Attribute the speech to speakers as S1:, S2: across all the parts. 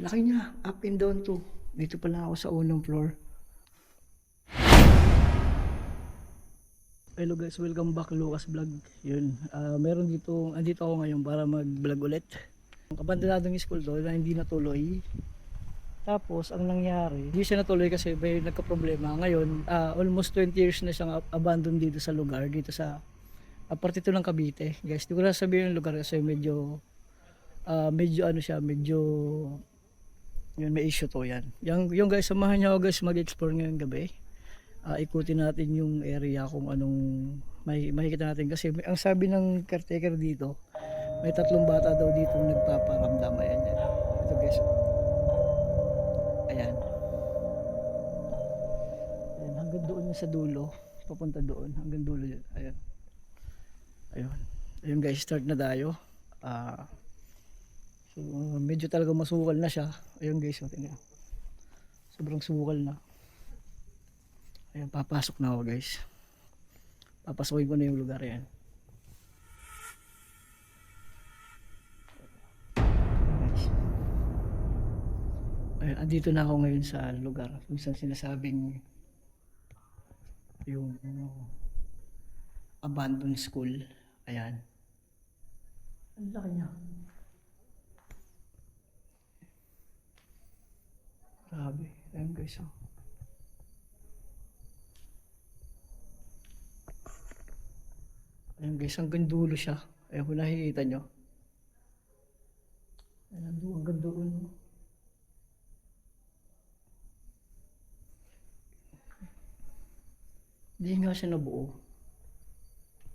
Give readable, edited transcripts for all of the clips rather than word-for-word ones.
S1: Laki niya, up and down to. Dito pala ako sa unang floor. Hello guys, welcome back Lucas Vlog. Yun, meron dito, andito ako ngayon para mag-vlog ulit. Ang abandonadong school doon na hindi natuloy. Tapos ang nangyari, hindi siya natuloy kasi may nagka-problema. Ngayon, almost 20 years na siyang abandon dito sa lugar, dito sa parte ito ng Cavite. Guys, di ko na sabihin yung lugar kasi medyo ano siya, medyo yun, may issue to yan. Yung guys, samahan niyo ako guys mag-explore ngayong gabi. Ikutin natin yung area kung anong makikita natin kasi ang sabi ng caretaker dito, may 3 bata daw dito nagpaparamdam. Ayan yan. Ito guys. Ayan. Ayan, hanggang doon yung sa dulo. Papunta doon, hanggang dulo yun. Ayan. Ayun. Ayun guys, start na tayo. So, medyo talaga masukal na siya. Ayun guys, tingnan. Sobrang sukal na. Ayan, papasok na ako guys. Papasukin ko na yung lugar yan. Ayan, andito na ako ngayon sa lugar kung saan sinasabing yung abandoned school. Ayan. Ang laki niya. Grabe. Ayan guys, oh. Ayan guys, hanggang dulo siya. Ayan kung nakikita nyo. Ayan, hanggang doon. Hindi nga siya nabuo.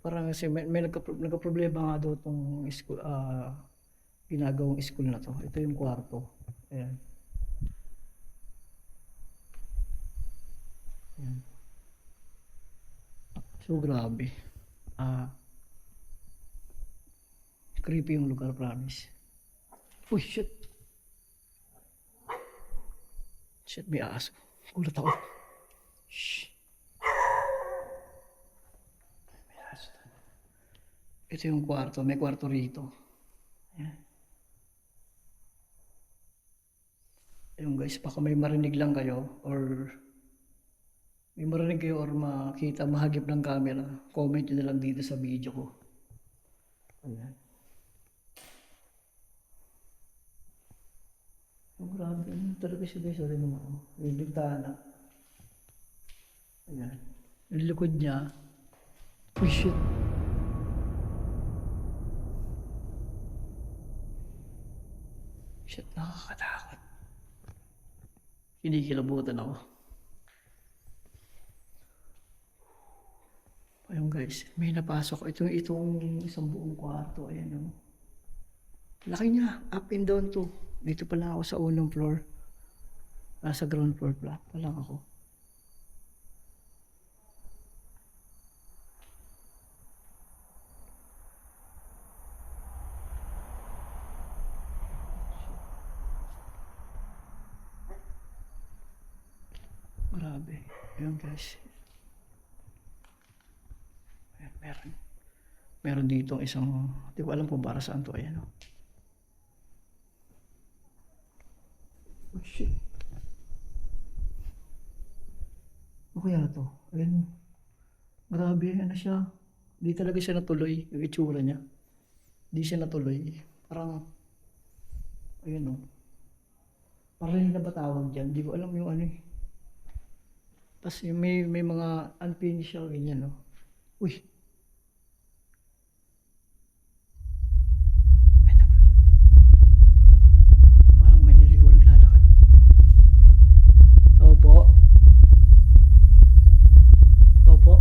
S1: Parang kasi may nagka-problema nga daw itong school, ginagawang school na to. Ito yung kwarto. Ayan. Ayan. So grabe. Creepy yung lugar, promise. Uy, shit. Shit, may aso. Gulat ako. Shh. May aso. Ito yung kwarto. May kwarto rito. Ayan. Ayun guys, baka may marinig lang kayo or makita, mahagip ng camera. Comment nyo na lang dito sa video ko. Ayan. Oh, grabe. Ano talaga siya guys? Sorry naman ako. May bintana. Ayan. Yung likod niya. Uy, shit. Shit, nakakatakot. Kinikilabutan ako. Ayun guys, may napasok. Itong isang buong kwarto. Ayan o. Laki niya. Up and down to. Dito pala ako sa unang floor. Sa ground floor pa lang ako. Grabe. Ayun guys. Ayan, meron dito isang, hindi ko alam kung para saan to. Ayan o. Oh shit. Ano kaya to? Ayan o. Grabe, ano siya. Hindi talaga siya natuloy. Yung itsura niya. Hindi siya natuloy. Parang, ayan o. Parang hindi na ba tawag dyan? Hindi ko alam yung ano eh. Tapos may mga unfinished siya, ganyan o. Uy. Parang may niligaw naglalakad. Opo. Opo.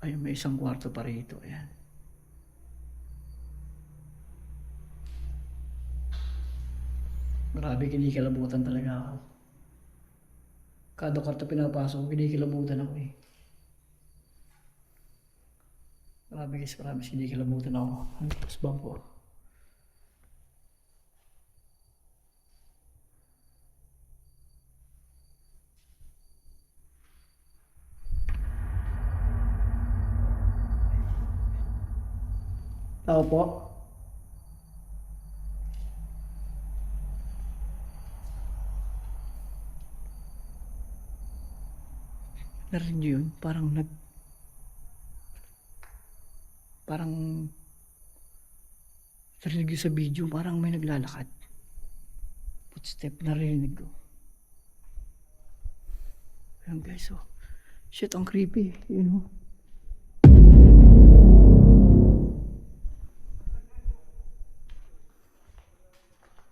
S1: Ayun, may isang kwarto pa rito. Ayan. Grabe, kinikilabutan talaga ako. Kada kwarto pinapasok ko, kinikilabutan ako eh. Grabe guys, promise, kinikilabutan ako. Ang pasbang ko. Tao po. Narinig niyo yun? Parang narinig yun sa video, parang may naglalakad. Footstep, narinig ko. Ayan guys, oh. Shit, ang creepy. Yun, oh.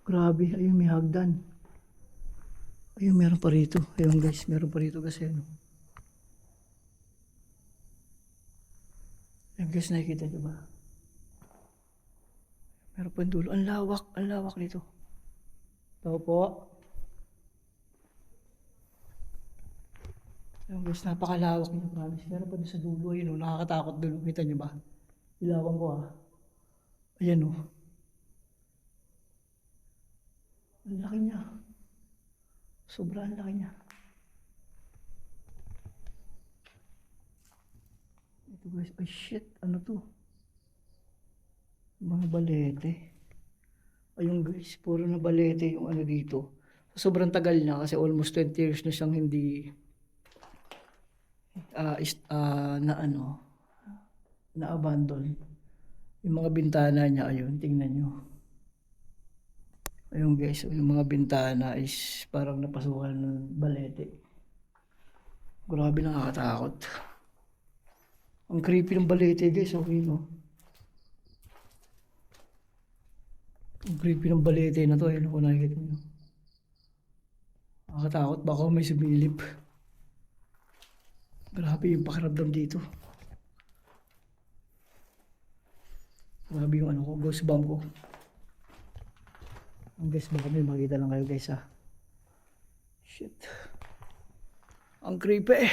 S1: Grabe, ayun may hagdan. Ayun, meron pa rito. Ayun guys, meron pa rito kasi ano. Ayun guys, nakikita nyo ba? Meron pa yung dulo. Ang lawak nito. Tao po. Ayun guys, napakalawak niya, promise. Meron pa doon sa dulo. Ayun, oh, nakakatakot dulo. Kita nyo ba? Ilawan ko ah. Ayan oh. Ang laki niya. Sobrang laki niya. Ito guys, ay shit, ano to? Mga balete. Ayun guys, puro na balete yung ano dito. Sobrang tagal na kasi almost 20 years na siyang hindi na-abandon. Yung mga bintana niya, ayun, tingnan nyo. Ayun guys, yung mga bintana is parang napasukan ng balete. Grabe, nakakatakot. Ang creepy ng balete guys, okay no? Ang creepy ng balete na to, ayun kung nakikita nyo. Nakakatakot, baka may sumilip. Grabe yung pakiramdam dito. Grabe yung ano ko, ghost bomb ko. Ang guys, baka may makita lang kayo guys ha. Shit. Ang creepy.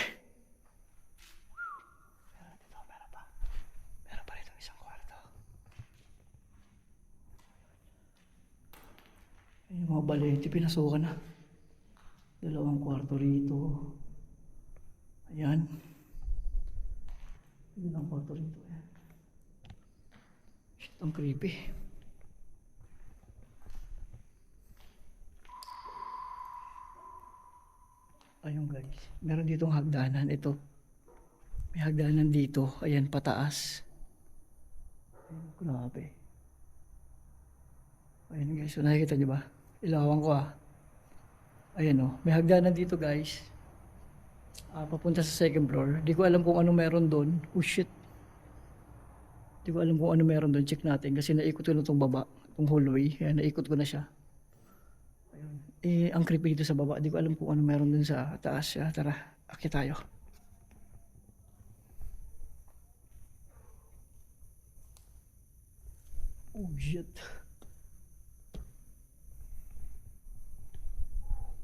S1: Meron pa rito isang kwarto. Yung mga balete, pinasukan na. Dalawang kwarto rito. Ayan. Yun ang kwarto rito. Ayan. Shit, ang creepy. Ayun guys, meron ditong hagdanan. Ito, may hagdanan dito. Ayan, pataas. Ayun, grabe. Ayun guys, so nakikita nyo ba? Ilawan ko ah. Ayan oh, may hagdanan dito guys. Papunta sa second floor. Di ko alam kung ano meron doon. Oh shit. Di ko alam kung ano meron doon. Check natin kasi naikot ko na itong baba. Itong hallway. Ayan, naikot ko na siya. Ang creepy dito sa baba. Di ko alam kung ano meron dun sa taas. Tara, akit tayo. Oh shit.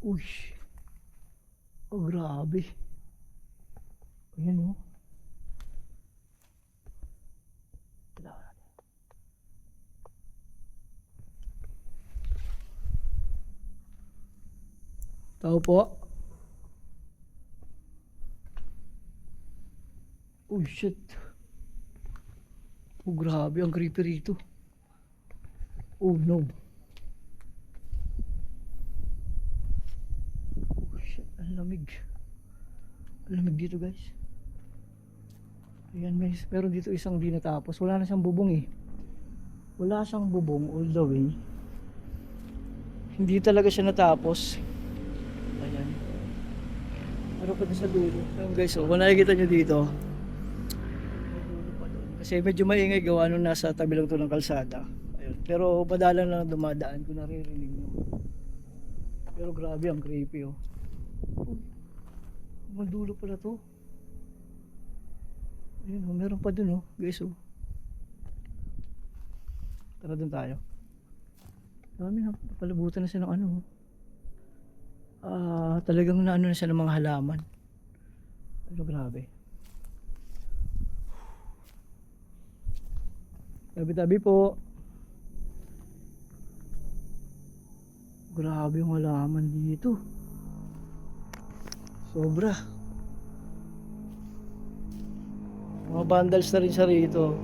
S1: Uy. Oh grabe. Ayan oh. Tao po. Oh shit. Oh grabe, ang creepy rito. Oh no. Oh shit, ang lamig. Ang lamig dito guys. Ayan, meron dito isang di natapos. Wala na siyang bubong eh. Wala siyang bubong all the way. Hindi talaga siya natapos. Ayan. Meron pa din sa dulo. Ayan guys, oh, kung nakikita nyo dito, kasi medyo maingay gawa nung nasa tabi lang to ng kalsada. Ayun. Pero madalang lang dumadaan kung naririnig nyo. Pero grabe, ang creepy oh. Madulo pala to. Ayun oh, meron pa dun oh, guys oh. Tara dun tayo. Dami na, palabutan na siya ng ano oh. Talagang naano na siya ng mga halaman. Pero grabe. Tabi-tabi po. Grabe yung halaman dito. Sobra. Mga vandals na rin siya rito.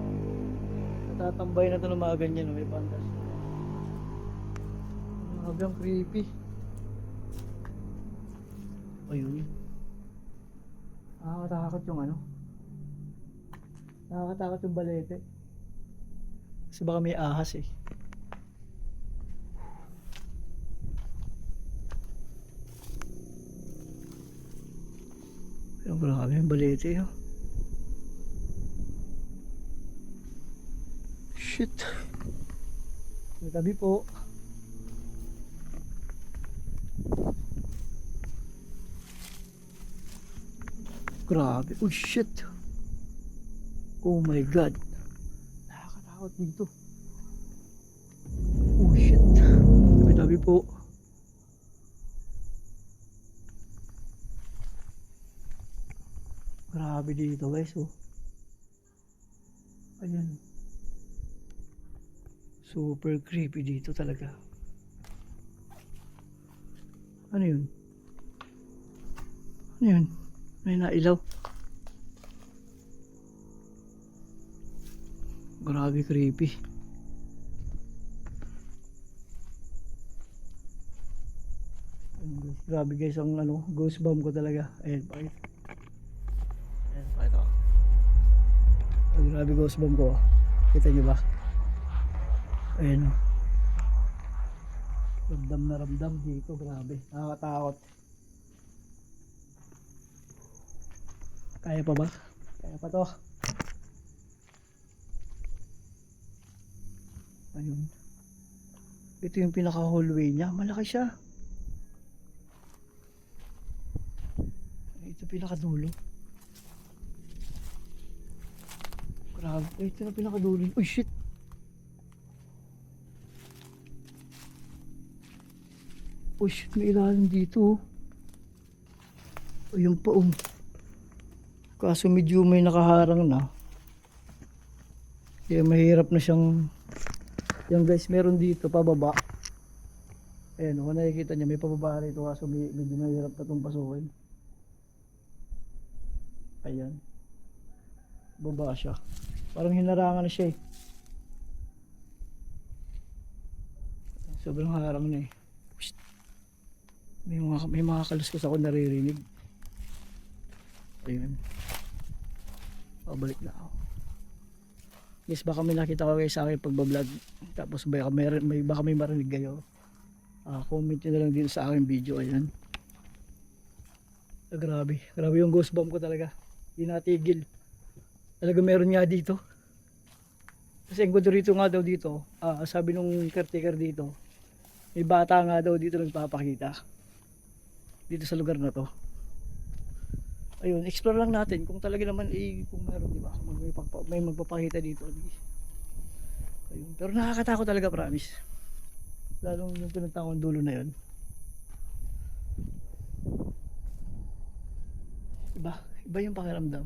S1: Natatambay na to ng mga ganyan, may pandas. Hanggang creepy. Ayun. Nakakatakot yung ano. Nakakatakot yung balete. Kasi baka may ahas eh. Pero grabe yung balete oh. Shit. May tabi po. Grabe. Oh shit. Oh my god. Nakakatakot dito. Oh shit. Tabi-tabi po. Grabe dito guys oh. Ayan. Super creepy dito talaga. Ano yun? Ano yun? May nailaw. Grabe creepy. Grabe guys ang ano, ghost bomb ko talaga. Ayan, pakita. Ayan, pakita ko. Grabe ghost bomb ko. Kita nyo ba? Ayan o. Ramdam na ramdam dito. Grabe. Nakakatakot. Kaya pa ba? Kaya pa to. Ayun. Ito yung pinaka hallway niya. Malaki siya. Ito pinaka dulo. Grabe. Ito na pinaka dulo. Uy shit. Oh shit, may ilalim dito. Ayun pa oh. Kaso medyo may nakaharang na. Kaya mahirap na siyang. Yan guys, meron dito pababa. Ayan, kung nakikita niya may pababa rito. Kaso medyo mahirap na itong pasukin. Ayan. Baba siya. Parang hinarangan na siya eh. Sobrang harang na eh. May mga kaluskos ako naririnig. Ayun. Pabalik na ako. Guys, baka may nakita ko kayo sa akin pagbablog. Tapos baka may marinig kayo. Comment nyo na lang din sa aking video. Ayan. Grabe. Grabe yung ghost bomb ko talaga. Hindi natigil. Talaga meron nga dito. Kasi ang gusto rito nga daw dito. Sabi nung caretaker dito. May bata nga daw dito nagpapakita. Dito sa lugar na to. Ayun, explore lang natin kung talaga naman kung meron, di ba? May magpapakita dito. Ayun, pero nakakatakot talaga, promise. Lalong yung pinagtakon dulo na 'yon. Iba yung pakiramdam.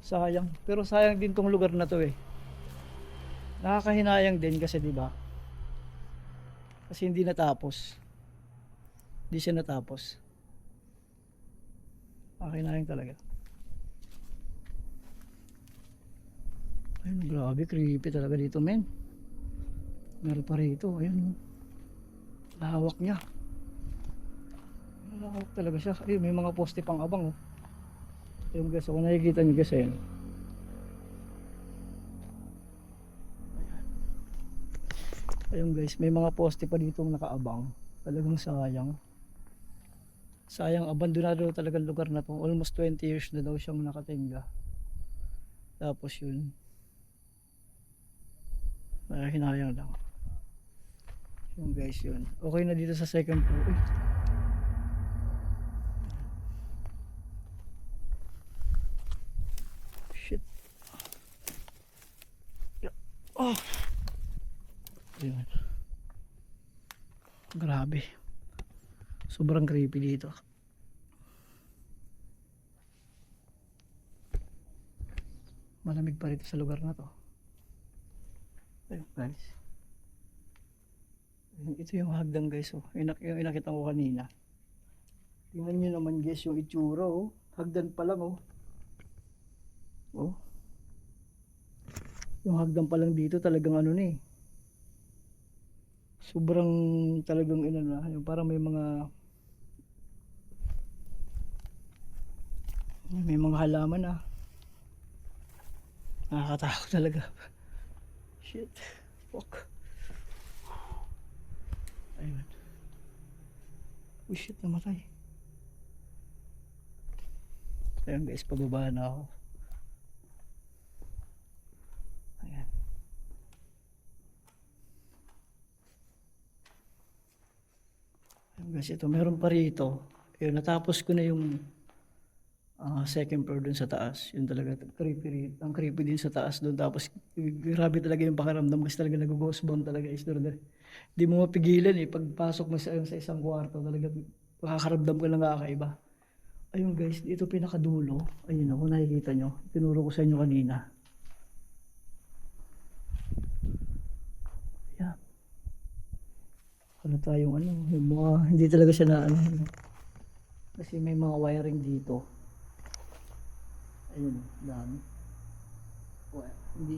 S1: Sayang, pero sayang din tong lugar na to eh. Nakakahinayang din kasi, di ba? Kasi hindi natapos. Hindi siya natapos. Akinayang talaga. Ayun, grabe, creepy talaga dito, men. Meron pa rito, ayun. Lahawak niya. Lahawak talaga siya. Ayun, may mga poste pang abang, oh. Ayun guys, kung nakikita niyo guys, ayun. Ayun guys, may mga poste pa dito nakaabang. Talagang sayang. Sayang, abandonado talaga lugar na to. Almost 20 years na daw siyang nakatingga. Tapos yun. Hinayang lang. Yun guys, yun. Okay na dito sa second floor. Uy. Shit. Oh. Ayun. Grabe. Sobrang creepy dito. Malamig pa rito sa lugar na to. Ayun guys. Ito yung hagdan guys. Oh. Yung inakita ko kanina. Tingnan nyo naman guys yung itsura. Oh. Hagdan pa lang. Oh. Oh, yung hagdan pa lang dito talagang ano na eh. Sobrang talagang ina na, yung parang may mga halaman na. Nakakatakot talaga. Shit. Fuck. Ayun. Oh shit, namatay. Ayun guys, pababa na ako. Ayan. Ayun guys, ito meron pa rito. Ayun, natapos ko na yung second floor dun sa taas. Yun talaga, creepy. Ang creepy din sa taas dun. Tapos, grabe talaga yung pakiramdam kasi talaga nag-ghostbound talaga is doon. Hindi mo mapigilan eh. Pagpasok mo sa isang kwarto, talaga makakaramdam ka ng kakaiba. Ayun guys, dito pinakadulo. Ayun o, kung nakikita nyo. Tinuro ko sa inyo kanina. Ayan. Ano tayong ano, yung mga, hindi talaga siya na ano. Kasi may mga wiring dito. Ayun, dami. Well, hindi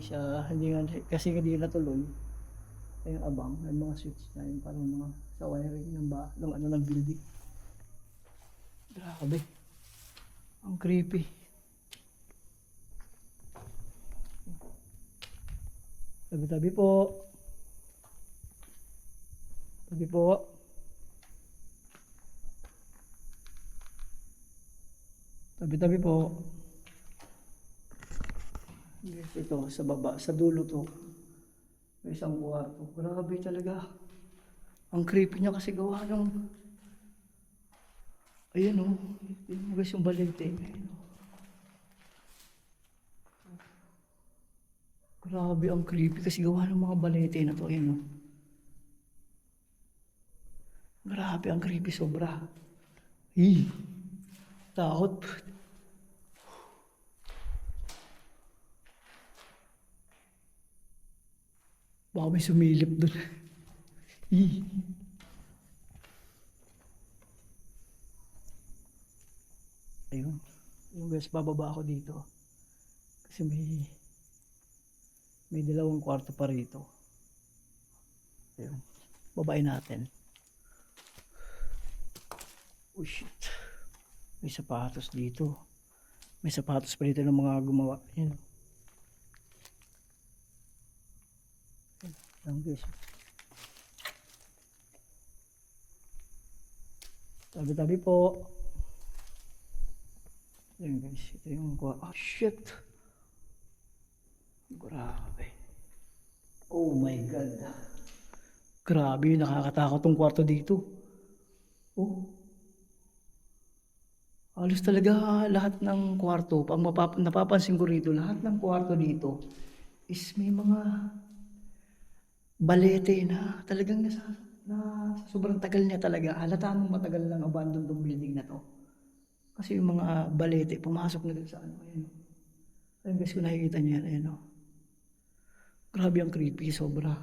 S1: nga, kasi hindi natuloy. Ayun abang, may mga switch na yun, parang mga sa wiring ng building. Grabe. Ang creepy. Tabi-tabi po. Tabi po. Tabi-tabi po. Ito, sa baba, sa dulo to. May isang kwarto. Grabe talaga. Ang creepy niya kasi gawa ng... Ayan o. Tingnan mo guys yung balete. Ayan o. Grabe ang creepy kasi gawa ng mga balete na to. Ayan o. Grabe ang creepy sobra. Takot. Baka may sumilip dun. Ayun. Yung guys, bababa ako dito. Kasi may dalawang kwarto pa rito. Ayun. Babain natin. Oh shit. May sapatos dito. May sapatos pa dito ng mga gumawa. Ayun. Ayun guys. Tabi-tabi po. Ayun guys. Ito yung kwarto. Oh shit. Grabe. Oh my god. Grabe, nakakatakot tong kwarto dito. Oh. Halos talaga lahat ng kwarto, pang napapansin ko rito, lahat ng kwarto dito is may mga balete na talagang na sobrang tagal niya talaga. Halata mong matagal lang abandon tong building na to. Kasi yung mga balete, pumasok na dun sa ano. Ayan. Ayun guys, kung nakikita niyo yan, ayan o. Grabe ang creepy, sobra.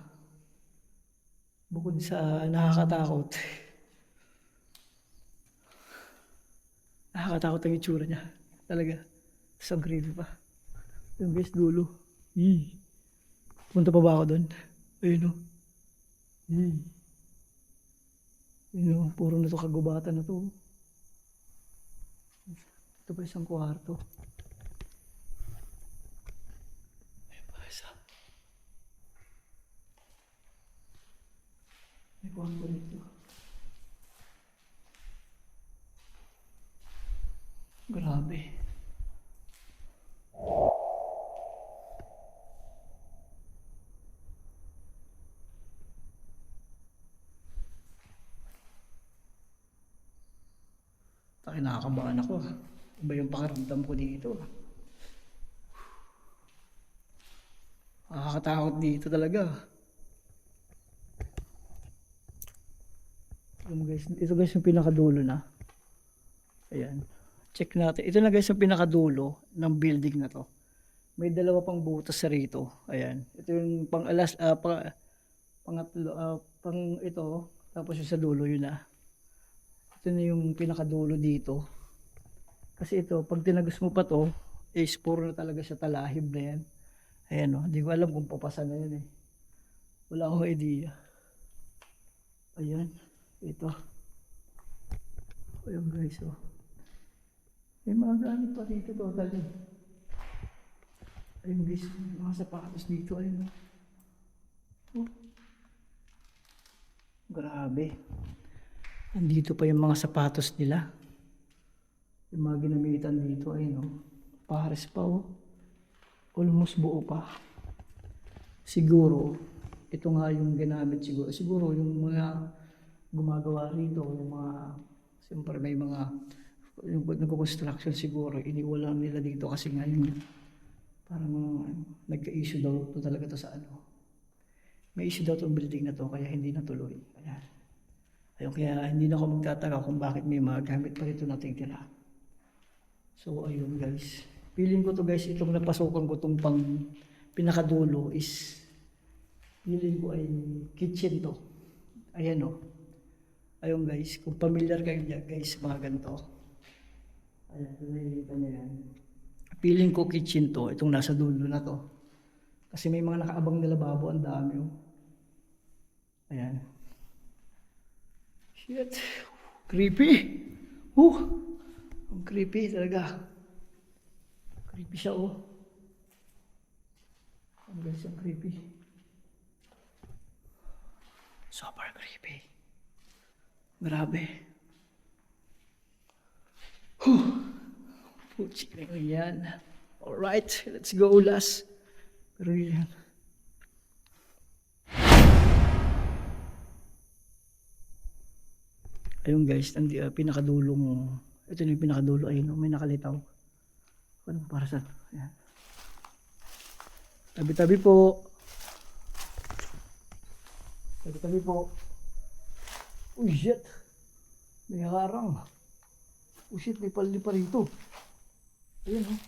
S1: Bukod sa nakakatakot. Nakakatakot ang itsura niya. Talaga. Tapos ang creepy pa. Yung guys, dulo. Punta pa ba ako doon? Ayun o. Ayun o, puro na to kagubatan na to. Ito pa isang kwarto. Ayun pa isa. May kwarto dito. Grabe. Nakakabahan ako. Iba yung pakiramdam ko dito. Nakakatakot dito talaga. Ito guys yung pinakadulo na. Ayan. Check natin. Ito na guys yung pinakadulo ng building na to. May dalawa pang butas sa rito. Ayan. Ito yung pangatlo, pang ito. Tapos yung sa dulo yun na. Ito na yung pinakadulo dito. Kasi ito, pag tinagos mo pa to, is puro na talaga siya talahib na yan. Ayan o, hindi ko alam kung papasa na yan eh. Wala akong idea. Ayan, ito. Ayan guys o. May mga gamit pa dito totally. Ayun guys, mga sapatos dito, ayun. Oh. Grabe. Nandito pa yung mga sapatos nila. Yung mga ginamitan dito, ayun oh. Pares pa oh. Almost buo pa. Siguro, ito nga yung ginamit siguro. Siguro yung mga gumagawa rito, yung mga, siyempre may mga, yung nag-construction siguro, iniwalan nila dito kasi nga yung parang nagka-issue daw to talaga to sa ano. May issue daw itong building na to kaya hindi natuloy. Kaya hindi na ako magtataka kung bakit may mga gamit pa rito nating tira. So ayun guys. Feeling ko to guys, itong napasukan ko itong pang pinakadulo is feeling ko ay kitchen to. Ayan o. Ayun guys, kung familiar kayo dyan guys, mga ganito. Ayan, nakikita niyo yan. Feeling ko kitchen to, itong nasa dulo na to. Kasi may mga nakaabang na lababo, ang dami oh. Ayan. Shit. Creepy. Ang creepy talaga. Creepy siya oh. Ang guys, ang creepy. Super creepy. Grabe. Putsik na yan. Alright, let's go last. Pero yan. Ayun guys, pinakadulong. Ito na yung pinakadulo. Ayun, may nakalitaw. Ano para sa? Ayan. Tabi-tabi po. Tabi-tabi po. Uy, shit. May harang. Uy, shit, may paldi pa rito. Ayan, oh.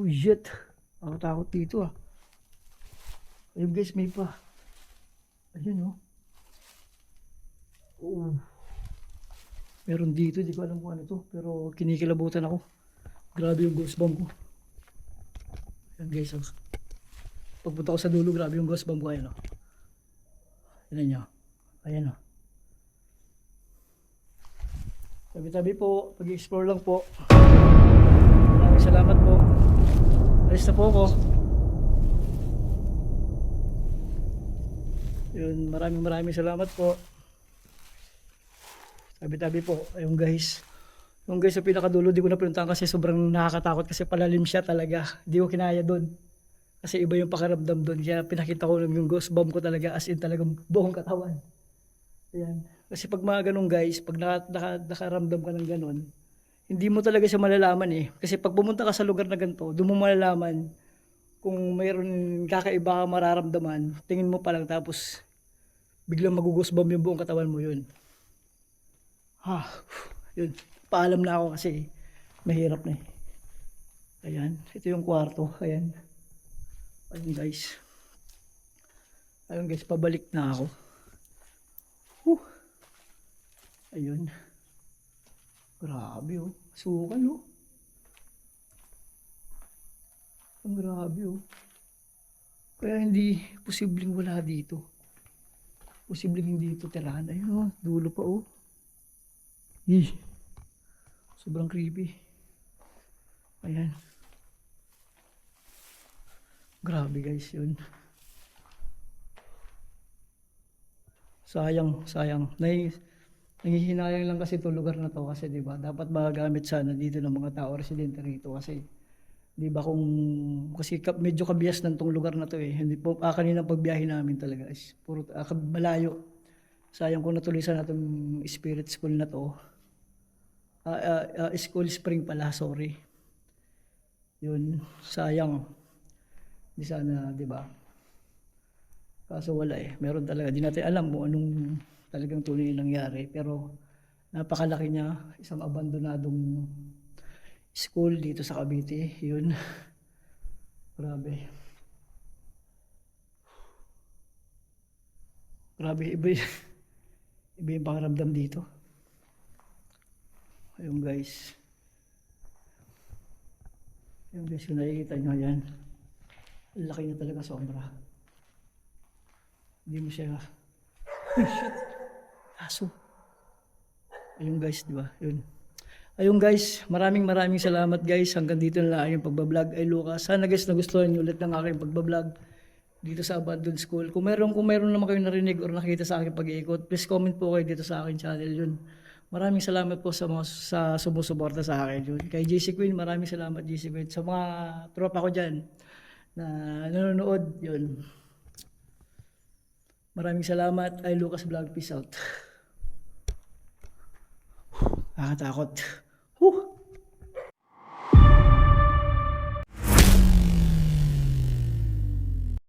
S1: Uy, shit. Ako takot dito, ah. Ayun, guys, may pa. Ayan, oh. Oh. Meron dito, di ko alam kung ano to. Pero kinikilabutan ako. Grabe yung ghost bomb ko. Ayan, guys, oh. Pagpunta ko sa dulo, grabe yung ghost bomb ko. Ayan, oh. Ayan nyo. Ayan, oh. Tabi-tabi po, pag-explore lang po. Maraming salamat po. Alis na po ako. Yun, maraming salamat po. Tabi-tabi po. Ayun guys. Yung guys sa pinakadulo, di ko na pinuntahan kasi sobrang nakakatakot kasi palalim siya talaga. Di ko kinaya doon. Kasi iba yung pakiramdam doon. Kaya pinakita ko yung ghost bomb ko talaga as in talagang buong katawan. Ayan. Kasi pag mga ganun guys, pag nakaramdam ka ng ganun, hindi mo talaga siya malalaman eh. Kasi pag pumunta ka sa lugar na ganito, doon mo malalaman kung mayroon kakaiba ka mararamdaman, tingin mo pa lang tapos biglang magugusbomb yung buong katawan mo yun. Yun. Paalam na ako kasi mahirap na eh. Ayan. Ito yung kwarto. Ayan. Ayun guys. Ayun guys, pabalik na ako. Ayun. Grabe oh. Sukal oh. Ang grabe oh. Kaya hindi posibleng wala dito. Posibleng hindi ito tirahan. Ayun oh. Dulo pa oh. Sobrang creepy. Ayan. Grabe guys yun. Sayang. Nangihinayang lang kasi itong lugar na to kasi 'di ba dapat magagamit sana dito ng mga tao residente rito kasi 'di ba kasi medyo kabias ng tong lugar na to eh. Hindi po kanina pagbiyahe namin talaga is puro malayo. Sayang kung natuloy sana itong spirit school na to. School spring pala, sorry. Yun, sayang. Di sana, 'di ba? Kaso wala eh. Meron talaga. Di natin alam kung anong talagang tunay nangyari. Pero napakalaki niya. Isang abandonadong school dito sa Cavite. Yun. Grabe. Grabe. Iba yung pakiramdam dito. Ayun guys. Yung guys, kung nakikita nyo yan, ang laki niya talaga sobra. Hindi mo siya, shit, aso. Ayun guys, di ba? Yun. Ayun guys, maraming salamat guys. Hanggang dito na lang yung pagbablog ay Lucas. Sana guys nagustuhan nyo ulit ng aking pagbablog dito sa Abandoned School. Kung meron naman kayo narinig or nakita sa aking pag-iikot, please comment po kayo dito sa aking channel yun. Maraming salamat po sa mga sumusuporta sa akin yun. Kay JC Queen, maraming salamat JC Queen. Sa mga tropa ko dyan na nanonood yun. Maraming salamat. Ay Lucas Vlog. Peace out. Nakakatakot.